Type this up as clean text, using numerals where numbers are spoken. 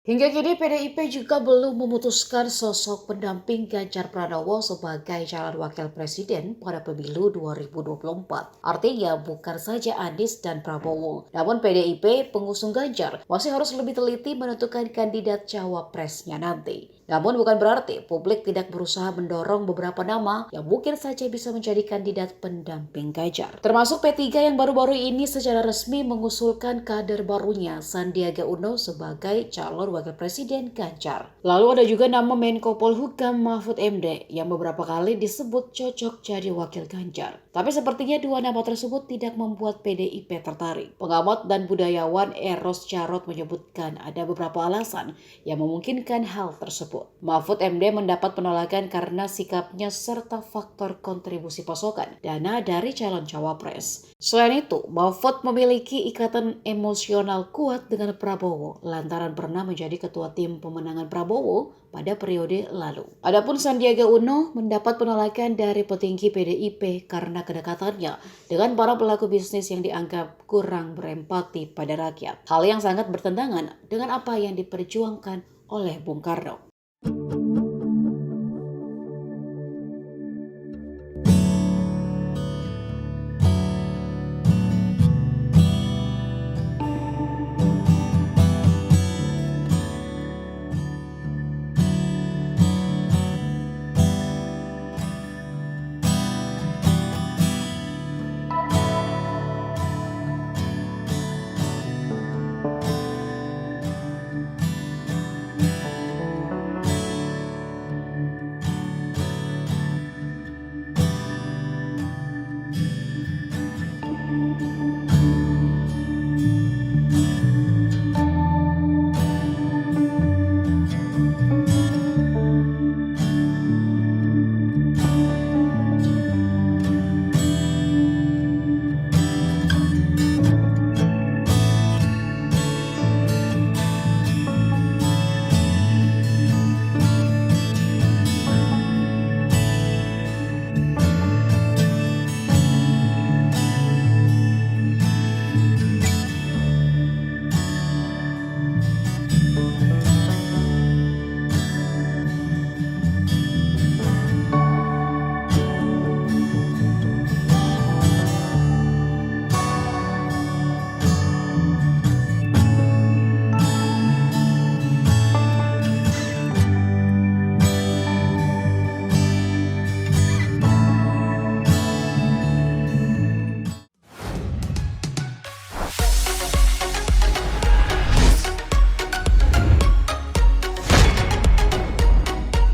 Hingga kini PDIP juga belum memutuskan sosok pendamping Ganjar Pranowo sebagai calon wakil presiden pada pemilu 2024. Artinya bukan saja Anies dan Prabowo, namun PDIP pengusung Ganjar masih harus lebih teliti menentukan kandidat cawapresnya nanti. Namun bukan berarti publik tidak berusaha mendorong beberapa nama yang mungkin saja bisa menjadi kandidat pendamping Ganjar. Termasuk P3 yang baru-baru ini secara resmi mengusulkan kader barunya Sandiaga Uno sebagai calon wakil presiden Ganjar. Lalu ada juga nama Menko Polhukam Mahfud MD yang beberapa kali disebut cocok jadi wakil Ganjar. Tapi sepertinya dua nama tersebut tidak membuat PDIP tertarik. Pengamat dan budayawan Eros Jarot menyebutkan ada beberapa alasan yang memungkinkan hal tersebut. Mahfud MD mendapat penolakan karena sikapnya serta faktor kontribusi pasokan dana dari calon cawapres. Selain itu, Mahfud memiliki ikatan emosional kuat dengan Prabowo lantaran pernah menjadi ketua tim pemenangan Prabowo pada periode lalu. Adapun Sandiaga Uno mendapat penolakan dari petinggi PDIP karena kedekatannya dengan para pelaku bisnis yang dianggap kurang berempati pada rakyat. Hal yang sangat bertentangan dengan apa yang diperjuangkan oleh Bung Karno.